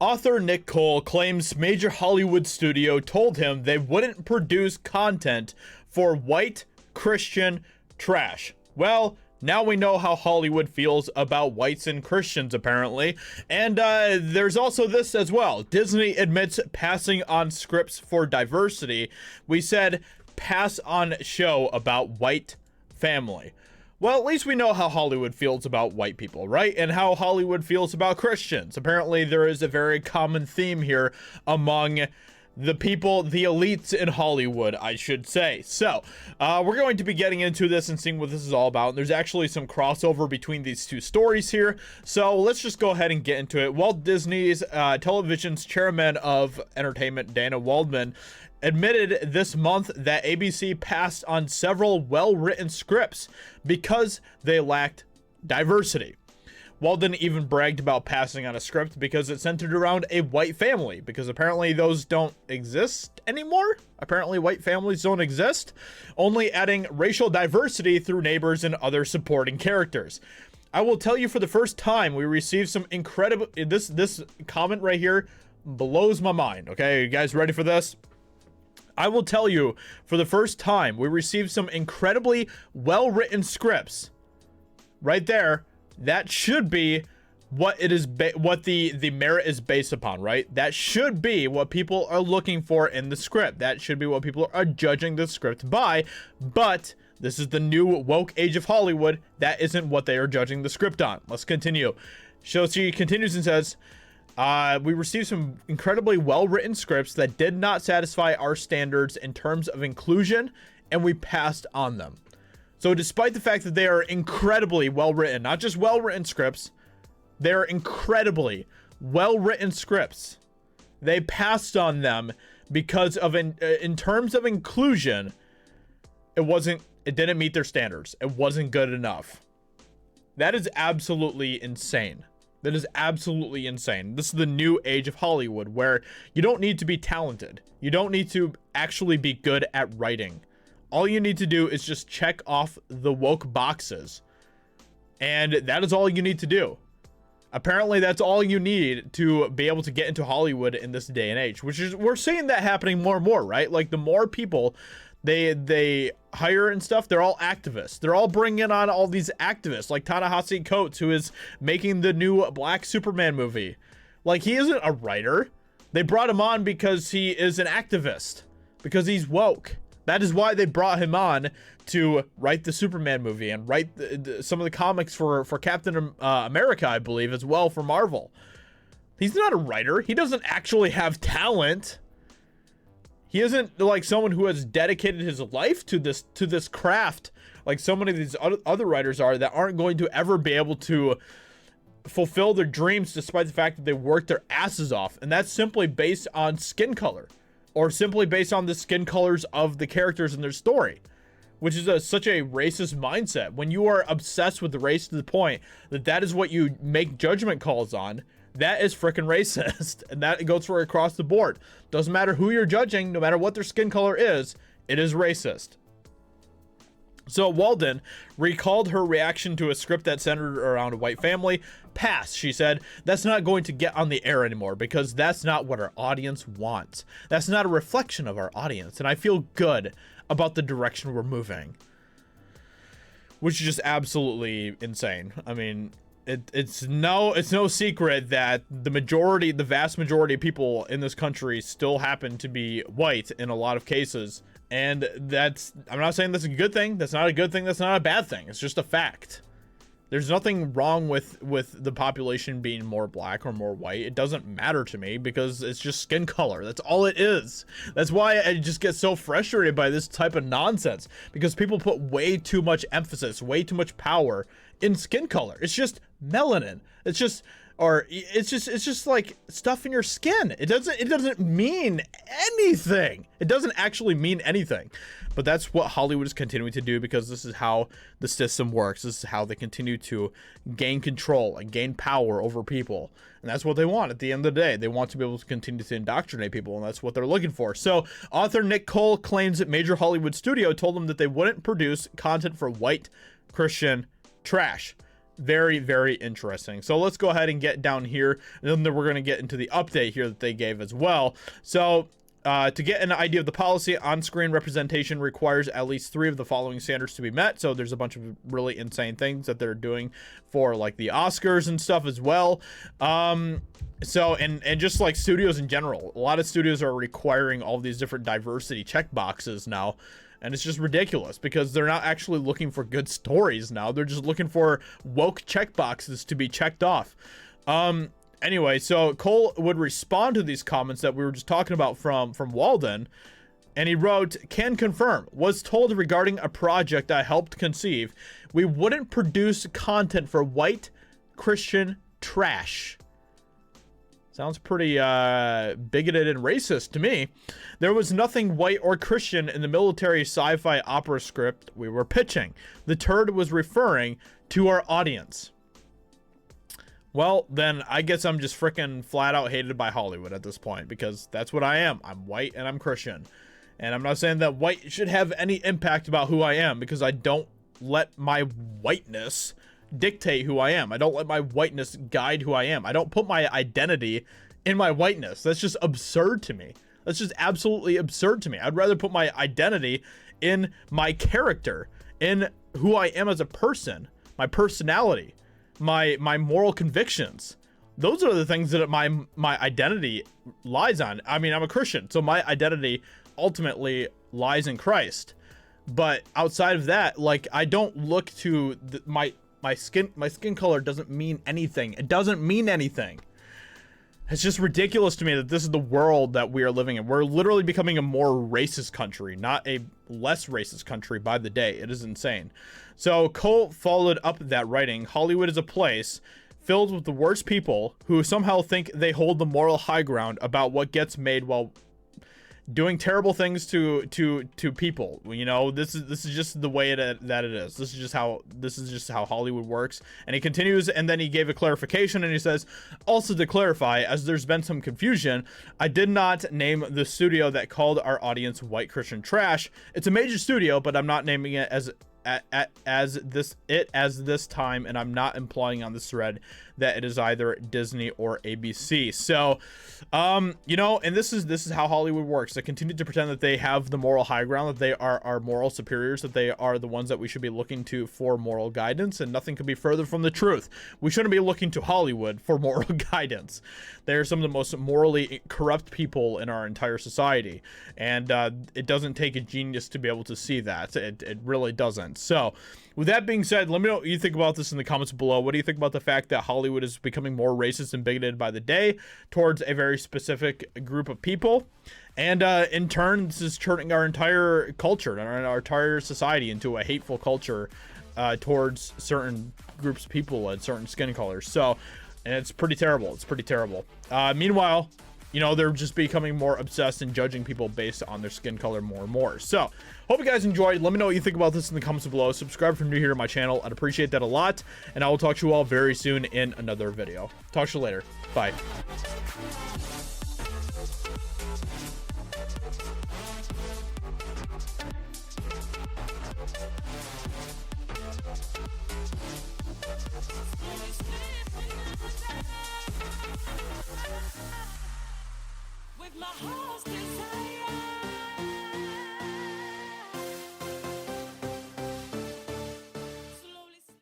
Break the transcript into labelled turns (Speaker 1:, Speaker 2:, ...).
Speaker 1: Author Nick Cole claims major Hollywood studio told him they wouldn't produce content for white Christian trash. Well, now we know how Hollywood feels about whites and Christians, apparently. And there's also this as well. Disney admits passing on scripts for diversity. We said pass on show about white family. Well, at least we know how Hollywood feels about white people, right? And how Hollywood feels about Christians. Apparently, there is a very common theme here among the people, the elites in Hollywood, I should say. So, we're going to be getting into this and seeing what this is all about. And there's actually some crossover between these two stories here. So, let's just go ahead and get into it. Walt Disney's television's chairman of entertainment, Dana Waldman, admitted this month that ABC passed on several well-written scripts because they lacked diversity. Walden even bragged about passing on a script because it centered around a white family, because apparently those don't exist anymore. Apparently white families don't exist, only adding racial diversity through neighbors and other supporting characters. I will tell you, for the first time, we received some incredible, this comment right here blows my mind. Okay, you guys ready for this? I will tell you, for the first time, we received some incredibly well-written scripts. Right there, that should be what it is, what the merit is based upon, right? That should be what people are looking for in the script. That should be what people are judging the script by. But this is the new woke age of Hollywood. That isn't what they are judging the script on. Let's continue. So she continues and says, we received some incredibly well-written scripts that did not satisfy our standards in terms of inclusion, and we passed on them. So despite the fact that they are incredibly well-written, not just well-written scripts, they're incredibly well-written scripts, they passed on them because of, in terms of inclusion, it didn't meet their standards. It wasn't good enough. That is absolutely insane. That is absolutely insane. This is the new age of Hollywood, where you don't need to be talented. You don't need to actually be good at writing. All you need to do is just check off the woke boxes. And that is all you need to do. Apparently, that's all you need to be able to get into Hollywood in this day and age, which is, we're seeing that happening more and more, right? Like, the more people they hire and stuff, they're all activists. They're all bringing on all these activists, like Ta-Nehisi Coates, who is making the new Black Superman movie. Like, he isn't a writer. They brought him on because he is an activist, because he's woke. That is why they brought him on, to write the Superman movie and write some of the comics for Captain America, I believe, as well, for Marvel. He's not a writer. He doesn't actually have talent. He isn't like someone who has dedicated his life to this craft, like so many of these other writers are, that aren't going to ever be able to fulfill their dreams, despite the fact that they worked their asses off. And that's simply based on skin color, or simply based on the skin colors of the characters in their story, which is such a racist mindset. When you are obsessed with the race to the point that that is what you make judgment calls on, that is freaking racist. And that goes for across the board. Doesn't matter who you're judging, no matter what their skin color is, it is racist. So Walden recalled her reaction to a script that centered around a white family. Pass, she said. That's not going to get on the air anymore, because that's not what our audience wants. That's not a reflection of our audience. And I feel good about the direction we're moving. Which is just absolutely insane. I mean, it's no secret that the vast majority of people in this country still happen to be white in a lot of cases. And I'm not saying that's a good thing. That's not a good thing. That's not a bad thing. It's just a fact. There's nothing wrong with the population being more black or more white. It doesn't matter to me, because it's just skin color. That's all it is. That's why I just get so frustrated by this type of nonsense, because people put way too much emphasis, way too much power in skin color. It's just melanin. It's just like stuff in your skin. It doesn't mean anything. It doesn't actually mean anything. But that's what Hollywood is continuing to do, because this is how the system works. This is how they continue to gain control and gain power over people. And that's what they want at the end of the day. They want to be able to continue to indoctrinate people, and that's what they're looking for. So author Nick Cole claims that major Hollywood studio told them that they wouldn't produce content for white Christian trash. Very, very interesting. So let's go ahead and get down here, and then we're going to get into the update here that they gave as well. So to get an idea of the policy, on-screen representation requires at least 3 of the following standards to be met. So there's a bunch of really insane things that they're doing for like the Oscars and stuff as well. So and just like studios in general, a lot of studios are requiring all these different diversity check boxes now. And it's just ridiculous because they're not actually looking for good stories now. They're just looking for woke checkboxes to be checked off. Anyway, so Cole would respond to these comments that we were just talking about from Walden. And he wrote, "Can confirm, was told regarding a project I helped conceive, we wouldn't produce content for white Christian trash." Sounds pretty bigoted and racist to me. "There was nothing white or Christian in the military sci-fi opera script we were pitching. The turd was referring to our audience." Well, then I guess I'm just freaking flat out hated by Hollywood at this point, because that's what I am. I'm white and I'm Christian. And I'm not saying that white should have any impact about who I am, because I don't let my whiteness dictate who I am. I don't let my whiteness guide who I am. I don't put my identity in my whiteness. That's just absurd to me. That's just absolutely absurd to me. I'd rather put my identity in my character, in who I am as a person, my personality, my moral convictions. Those are the things that my identity lies on. I mean, I'm a Christian, so my identity ultimately lies in Christ. But outside of that, like, I don't look to my skin color doesn't mean anything. It doesn't mean anything. It's just ridiculous to me that this is the world that we are living in. We're literally becoming a more racist country, not a less racist country by the day. It is insane. So Cole followed up that writing, "Hollywood is a place filled with the worst people who somehow think they hold the moral high ground about what gets made while doing terrible things to people. You know, this is just the way that it is. This is just how Hollywood works." And he continues, and then he gave a clarification, and he says, "Also to clarify, as there's been some confusion, I did not name the studio that called our audience white Christian trash. It's a major studio, but I'm not naming it as this time, and I'm not implying on this thread that it is either Disney or ABC." So, you know, and this is how Hollywood works. They continue to pretend that they have the moral high ground, that they are our moral superiors, that they are the ones that we should be looking to for moral guidance, and nothing could be further from the truth. We shouldn't be looking to Hollywood for moral guidance. They are some of the most morally corrupt people in our entire society, and it doesn't take a genius to be able to see that. It really doesn't. So, with that being said, let me know what you think about this in the comments below. What do you think about the fact that Hollywood is becoming more racist and bigoted by the day towards a very specific group of people? And in turn, this is turning our entire culture and our entire society into a hateful culture towards certain groups of people and certain skin colors. So, and it's pretty terrible. It's pretty terrible. Meanwhile, you know, they're just becoming more obsessed and judging people based on their skin color more and more. So, hope you guys enjoyed. Let me know what you think about this in the comments below. Subscribe if you're new here to my channel. I'd appreciate that a lot. And I will talk to you all very soon in another video. Talk to you later. Bye.
Speaker 2: With my heart